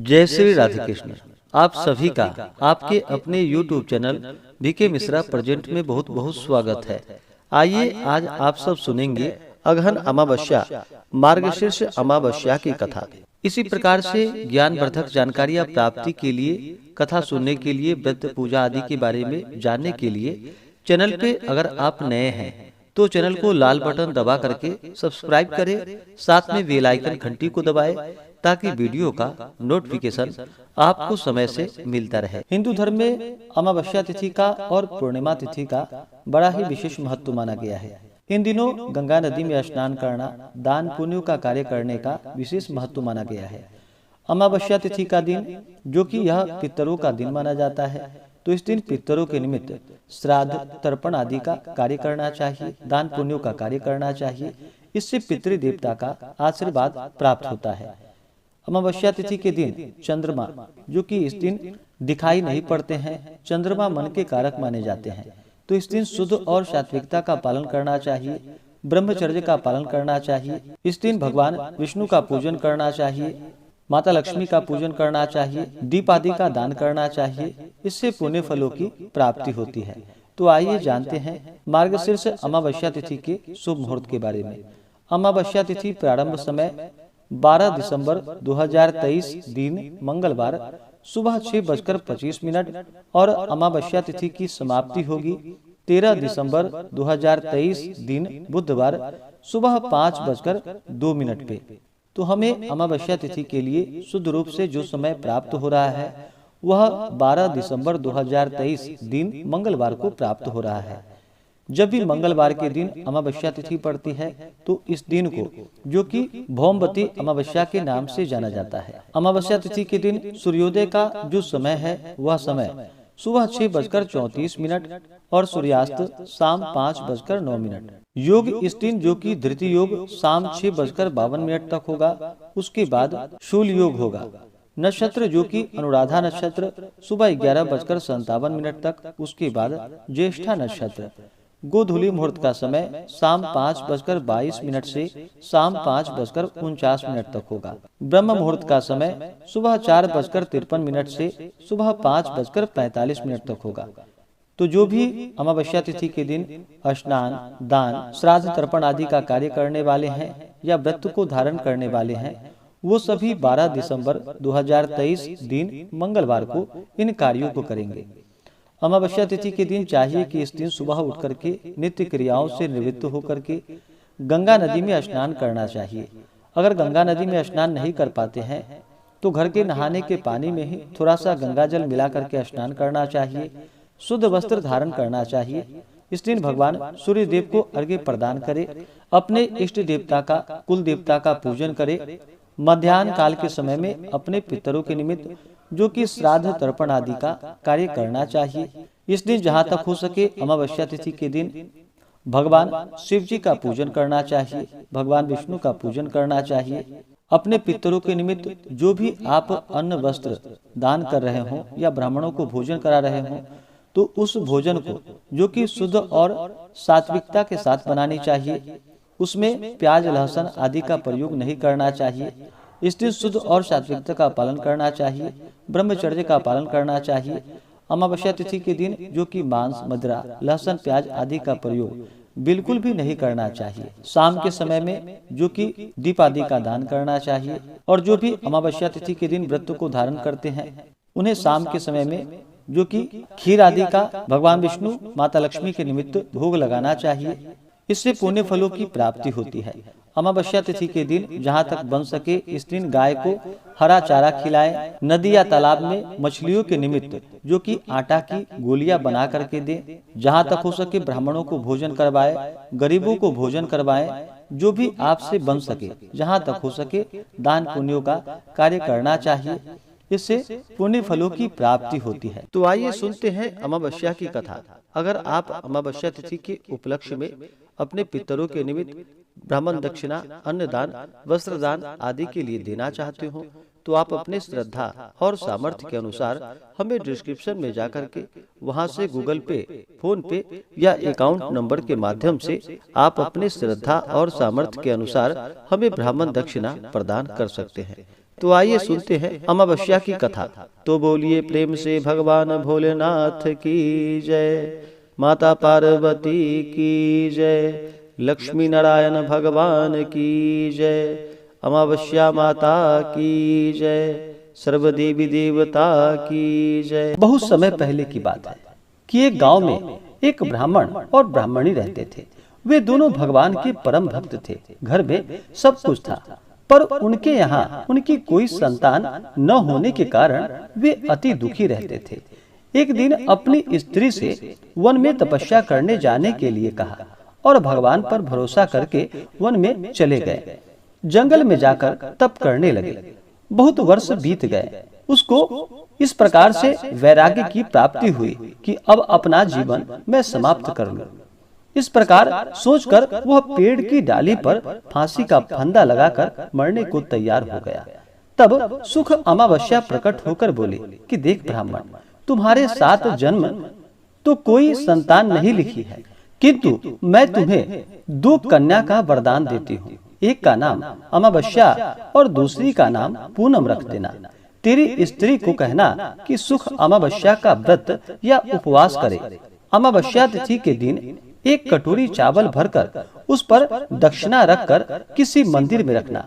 जय श्री राधे कृष्ण। आप सभी का आपके अपने YouTube channel BK Mishra present में बहुत बहुत स्वागत है। आइए आज आप सब सुनेंगे अगहन अमावस्या मार्गशीर्ष अमावस्या की कथा। इसी प्रकार से ज्ञानवर्धक जानकारियाँ प्राप्ति के लिए, कथा सुनने के लिए, व्रत पूजा आदि के बारे में जानने के लिए चैनल पे अगर आप नए हैं तो चैनल को लाल बटन दबा करके सब्सक्राइब करें, साथ में बेल आइकन घंटी को दबाएं ताकि वीडियो का नोटिफिकेशन आपको समय से मिलता रहे। हिंदू धर्म में अमावस्या तिथि का और पूर्णिमा तिथि का बड़ा ही विशेष महत्व माना गया है। इन दिनों गंगा नदी में स्नान करना, दान पुण्य का कार्य करने का विशेष महत्व माना गया है। अमावस्या तिथि का दिन, जो कि यह पितरों का दिन माना जाता है, तो इस दिन पितरों के निमित्त श्राद्ध, तर्पण आदि का कार्य करना चाहिए, दान पुण्यों का कार्य करना चाहिए। इससे पितृ देवता का आशीर्वाद प्राप्त होता है। अमावस्या तिथि के दिन चंद्रमा, जो कि इस दिन दिखाई नहीं पड़ते हैं, चंद्रमा मन के कारक माने जाते हैं, तो इस दिन शुद्ध और सात्विकता का पालन करना चाहिए, ब्रह्मचर्य का पालन करना चाहिए। इस दिन भगवान विष्णु का पूजन करना चाहिए, माता लक्ष्मी का पूजन करना चाहिए, दीप आदि का दान करना चाहिए। इससे पुण्य फलों की प्राप्ति होती है। तो आइए जानते हैं मार्गशीर्ष अमावस्या तिथि के शुभ मुहूर्त के बारे में। अमावस्या तिथि प्रारंभ समय 12 दिसंबर 2023 दिन मंगलवार सुबह 6:25 और अमावस्या तिथि की समाप्ति होगी 13 दिसंबर 2023 दिन बुधवार सुबह 5:02 पे। तो हमें अमावस्या तिथि के लिए शुद्ध रूप से जो समय प्राप्त हो रहा है वह 12 दिसंबर 2023 दिन मंगलवार को प्राप्त हो रहा है। जब भी मंगलवार के दिन अमावस्या तिथि पड़ती है तो इस दिन को, जो कि भौमवती अमावस्या के नाम से जाना जाता है। अमावस्या तिथि के दिन सूर्योदय का जो समय है वह समय सुबह 6:34 और सूर्यास्त शाम 5:09। योग इस दिन, जो कि धृति योग शाम 6:52 तक होगा। उसके बाद शूल योग होगा। नक्षत्र, जो कि अनुराधा नक्षत्र सुबह 11:57 तक। उसके बाद ज्येष्ठा नक्षत्र। गोधूली मुहूर्त का समय शाम 5:22 से शाम 5:49 तक होगा। ब्रह्म मुहूर्त का समय सुबह 4:53 से सुबह 5:45 तक होगा। तो जो भी अमावस्या तिथि के दिन स्नान, दान, श्राद्ध, तर्पण आदि का कार्य करने वाले हैं या व्रत को धारण करने वाले हैं, वो सभी 12 दिसंबर 2023 दिन मंगलवार को इन कार्यों को करेंगे। अमावस्या तिथि के दिन चाहिए कि इस दिन सुबह उठ करके नित्य क्रियाओं से निवृत्त होकर के गंगा नदी में स्नान करना चाहिए। अगर गंगा नदी में स्नान नहीं कर पाते हैं तो घर के नहाने के पानी में ही थोड़ा सा गंगा जल मिला करके स्नान करना चाहिए। शुद्ध वस्त्र धारण करना चाहिए। इस दिन भगवान सूर्य देव को अर्घ्य प्रदान करे, अपने इष्ट देवता का, कुल देवता का पूजन करे। मध्याह्न काल के समय में अपने पितरों के निमित्त, जो कि श्राद्ध, तर्पण आदि का कार्य करना चाहिए। इस दिन जहाँ तक हो सके अमावस्या तिथि के दिन भगवान शिव जी का पूजन करना चाहिए, भगवान विष्णु का पूजन करना चाहिए। अपने पितरों के निमित्त जो भी आप अन्न वस्त्र दान कर रहे हों या ब्राह्मणों को भोजन करा रहे हों, तो उस भोजन को, जो कि शुद्ध और सात्विकता के साथ बनानी चाहिए। उसमें प्याज, लहसुन आदि का प्रयोग नहीं करना चाहिए। इस दिन शुद्ध और सात्विकता का पालन करना चाहिए, ब्रह्मचर्य का पालन करना चाहिए। अमावस्या तिथि के दिन, जो कि मांस, मदिरा, लहसुन, प्याज आदि का प्रयोग बिल्कुल भी नहीं करना चाहिए। शाम के समय में, जो कि दीप आदि का दान करना चाहिए। और जो भी अमावस्या तिथि के दिन व्रत को धारण करते हैं उन्हें शाम के समय में, जो कि खीर आदि का भगवान विष्णु, माता लक्ष्मी के निमित्त भोग लगाना चाहिए। इससे पुण्य फलों की प्राप्ति होती है। अमावस्या तिथि के दिन जहाँ तक बन सके इस दिन गाय को हरा चारा खिलाएं। नदी या तालाब में मछलियों के निमित्त, जो कि आटा की गोलियां बना करके दें। जहाँ तक हो सके ब्राह्मणों को भोजन करवाएं, गरीबों को भोजन करवाएं। जो भी आपसे बन सके, जहाँ तक हो सके दान पुण्यों का कार्य करना चाहिए। इससे पुण्य फलों की प्राप्ति होती है। तो आइए सुनते हैं अमावस्या की कथा। अगर आप अमावस्या तिथि के उपलक्ष्य में अपने पितरों के निमित्त ब्राह्मण दक्षिणा, अन्नदान, वस्त्रदान आदि के लिए देना चाहते हो तो आप अपने श्रद्धा और सामर्थ्य के अनुसार हमें डिस्क्रिप्शन में जाकर के वहां से गूगल पे, फोन पे या अकाउंट नंबर के माध्यम से आप अपने श्रद्धा और सामर्थ्य के अनुसार हमें ब्राह्मण दक्षिणा प्रदान कर सकते हैं। तो आइए सुनते हैं अमावस्या की कथा। तो बोलिए प्रेम से भगवान भोलेनाथ की जय, माता पार्वती की जय, लक्ष्मी नारायण भगवान की जय, अमावस्या माता की जय, सर्वदेवी देवता की जय। बहुत समय पहले की बात है कि एक गांव में एक ब्राह्मण और ब्राह्मणी रहते थे। वे दोनों भगवान के परम भक्त थे। घर में सब कुछ था, पर उनके यहाँ उनकी कोई संतान न होने के कारण वे अति दुखी रहते थे। एक दिन अपनी स्त्री से वन में तपस्या करने जाने के लिए कहा और भगवान पर भरोसा करके वन में चले गए। जंगल में जाकर तप करने लगे। बहुत वर्ष बीत गए। उसको इस प्रकार से वैराग्य की प्राप्ति हुई कि अब अपना जीवन मैं समाप्त कर लूं। इस प्रकार सोचकर वह पेड़ की डाली पर फांसी का फंदा लगाकर मरने को तैयार हो गया। तब सुख अमावस्या प्रकट होकर बोली कि देख ब्राह्मण, तुम्हारे 7 जन्म तो कोई संतान नहीं लिखी है, किंतु मैं तुम्हें 2 कन्या का वरदान देती हूँ। एक का नाम अमावस्या और दूसरी का नाम पूनम रख देना। तेरी स्त्री को कहना कि सुख अमावस्या का व्रत या उपवास करे। अमावस्या तिथि के दिन 1 कटोरी चावल भरकर उस पर दक्षिणा रखकर किसी मंदिर में रखना।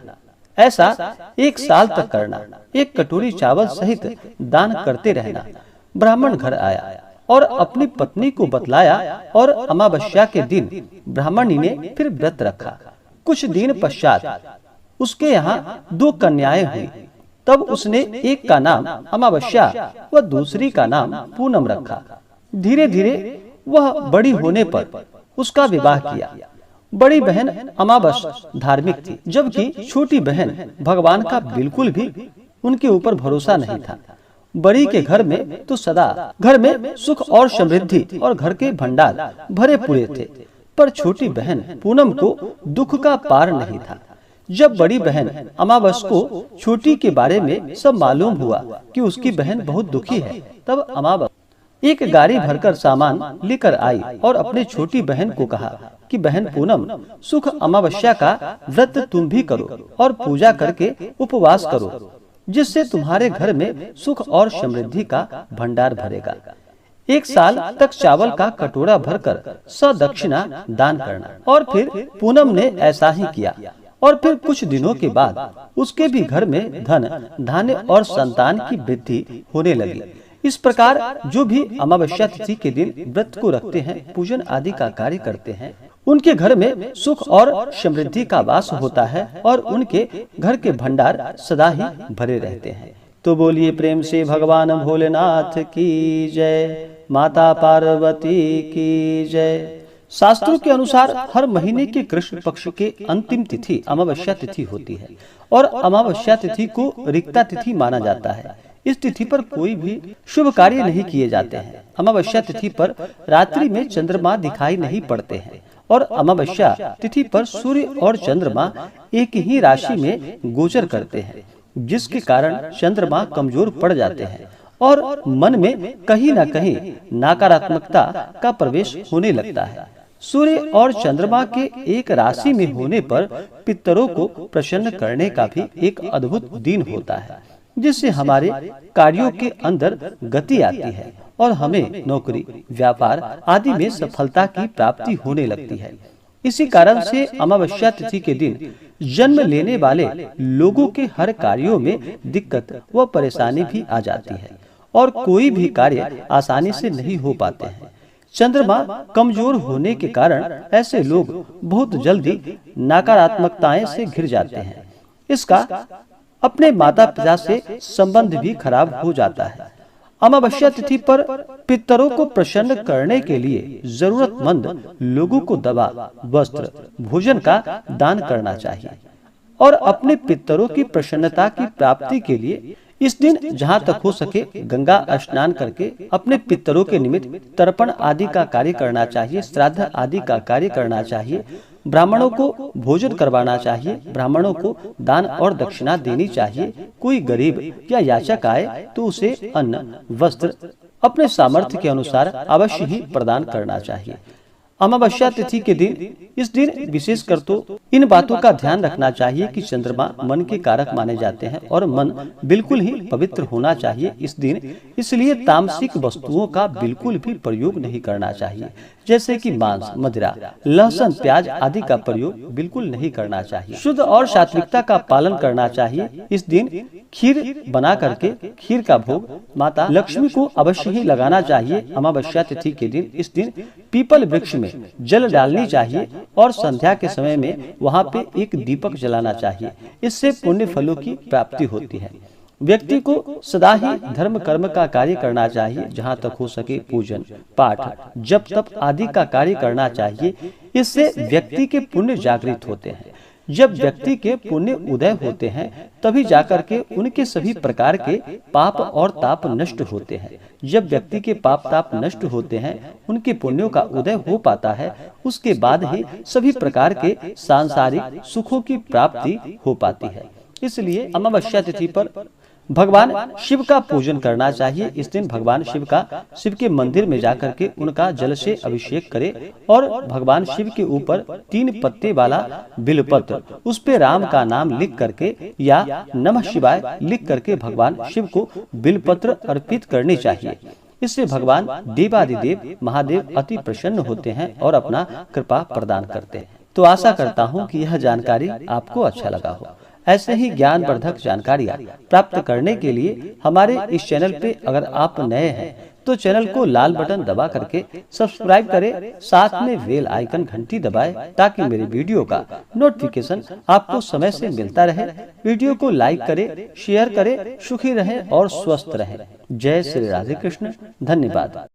ऐसा 1 साल तक करना। 1 कटोरी चावल सहित दान करते रहना। ब्राह्मण घर आया और अपनी पत्नी को बतलाया और अमावस्या के दिन ब्राह्मणी ने फिर व्रत रखा। कुछ दिन पश्चात उसके यहाँ 2 कन्याएं हुई। तब उसने एक का नाम अमावस्या व दूसरी का नाम पूनम रखा। धीरे धीरे वह बड़ी होने पर उसका विवाह किया। बड़ी बहन अमावस्या धार्मिक थी, जबकि छोटी बहन भगवान का बिल्कुल भी उनके ऊपर भरोसा नहीं था। बड़ी के घर में तो सदा घर में सुख और समृद्धि और घर के भंडार भरे पूरे थे, पर छोटी बहन पूनम को दुख का पार नहीं था। जब बड़ी बहन अमावस्या को छोटी के बारे में सब मालूम हुआ कि उसकी बहन बहुत दुखी है, तब अमावस्या एक गाड़ी भरकर सामान लेकर आई और अपने छोटी बहन को कहा कि बहन पूनम, सुख अमावस्या का व्रत तुम भी करो और पूजा करके उपवास करो, जिससे तुम्हारे घर में सुख और समृद्धि का भंडार भरेगा। 1 साल तक चावल का कटोरा भरकर सदक्षिणा दान करना। और फिर पूनम ने ऐसा ही किया और फिर कुछ दिनों के बाद उसके भी घर में धन धान्य और संतान की वृद्धि होने लगी। इस प्रकार जो भी अमावस्या तिथि के दिन व्रत को रखते हैं, पूजन आदि का कार्य करते हैं, उनके घर में सुख और समृद्धि का वास होता है और उनके घर के भंडार सदा ही भरे रहते हैं। तो बोलिए प्रेम से भगवान भोलेनाथ की जय, माता पार्वती की जय। शास्त्रों के अनुसार हर महीने के कृष्ण पक्ष के अंतिम तिथि अमावस्या तिथि होती है और अमावस्या तिथि को रिक्ता तिथि माना जाता है। इस तिथि पर कोई भी शुभ कार्य नहीं किए जाते हैं। अमावस्या तिथि पर रात्रि में चंद्रमा दिखाई नहीं पड़ते हैं और अमावस्या तिथि पर सूर्य और चंद्रमा एक ही राशि में गोचर करते हैं, जिसके कारण चंद्रमा कमजोर पड़ जाते हैं और मन में कहीं न कहीं नकारात्मकता का प्रवेश होने लगता है। सूर्य और चंद्रमा के एक राशि में होने पर पितरों को प्रसन्न करने का भी एक अद्भुत दिन होता है, जिससे हमारे कार्यों के अंदर गति आती है और हमें नौकरी, व्यापार आदि में सफलता की प्राप्ति होने लगती है। इसी कारण से अमावस्या तिथि के दिन जन्म लेने वाले लोगों के हर कार्यों में दिक्कत व परेशानी भी आ जाती है और कोई भी कार्य आसानी से नहीं हो पाते हैं। चंद्रमा कमजोर होने के कारण ऐसे लोग बहुत जल्दी नकारात्मकताएं से घिर जाते हैं। इसका अपने माता पिता से संबंध भी खराब हो जाता है। अमावस्या तिथि पर पितरों को प्रसन्न करने के लिए जरूरतमंद लोगों को दवा, वस्त्र, भोजन का दान करना चाहिए और अपने पितरों की प्रसन्नता की प्राप्ति के लिए इस दिन जहाँ तक हो सके गंगा स्नान करके अपने पितरों के निमित्त तर्पण आदि का कार्य करना चाहिए, श्राद्ध आदि का कार्य करना चाहिए, ब्राह्मणों को भोजन करवाना चाहिए, ब्राह्मणों को दान और दक्षिणा देनी चाहिए। कोई गरीब या याचक आए तो उसे अन्न, वस्त्र अपने सामर्थ्य के अनुसार अवश्य ही प्रदान करना चाहिए। अमावस्या तिथि के दिन इस दिन विशेष कर तो इन बातों का ध्यान रखना चाहिए कि चंद्रमा मन के कारक माने जाते हैं और मन बिल्कुल ही पवित्र होना चाहिए इस दिन। इसलिए तामसिक वस्तुओं का बिल्कुल भी प्रयोग नहीं करना चाहिए, जैसे कि मांस, मदिरा, लहसुन, प्याज आदि का प्रयोग बिल्कुल नहीं करना चाहिए। शुद्ध और सात्विकता का पालन करना चाहिए। इस दिन खीर बना करके खीर का भोग माता लक्ष्मी को अवश्य ही लगाना चाहिए। अमावस्या तिथि के दिन इस दिन पीपल वृक्ष में जल डालनी चाहिए और संध्या के समय में वहाँ पे एक दीपक जलाना चाहिए। इससे पुण्य फलों की प्राप्ति होती है। व्यक्ति को सदा ही धर्म कर्म का कार्य करना चाहिए। जहाँ तक हो सके पूजन पाठ जप तप आदि का कार्य करना चाहिए। इससे व्यक्ति के पुण्य जागृत होते हैं। जब व्यक्ति के पुण्य उदय होते हैं तभी जाकर के उनके सभी प्रकार के पाप और ताप नष्ट होते हैं। जब व्यक्ति के पाप ताप नष्ट होते हैं, उनके पुण्यों का उदय हो पाता है, उसके बाद ही सभी प्रकार के सांसारिक सुखों की प्राप्ति हो पाती है। इसलिए अमावस्या तिथि पर भगवान शिव का पूजन करना चाहिए। इस दिन भगवान शिव के मंदिर में जाकर के उनका जल से अभिषेक करें और भगवान शिव के ऊपर 3 पत्ते वाला बिलपत्र, उस पे राम का नाम लिख करके या नमः शिवाय लिख करके भगवान शिव को बिलपत्र अर्पित करने चाहिए। इससे भगवान देवादिदेव महादेव अति प्रसन्न होते हैं और अपना कृपा प्रदान करते हैं। तो आशा करता हूँ कि यह जानकारी आपको अच्छा लगा हो। ऐसे ही ज्ञानवर्धक जानकारियाँ प्राप्त करने के लिए हमारे इस चैनल पे अगर आप नए हैं तो चैनल को लाल बटन दबा करके सब्सक्राइब करें, साथ में बेल आइकन घंटी दबाएं ताकि मेरे वीडियो का नोटिफिकेशन आपको समय से मिलता रहे। वीडियो को लाइक करें, शेयर करें, सुखी रहें और स्वस्थ रहें। जय श्री राधे कृष्ण। धन्यवाद।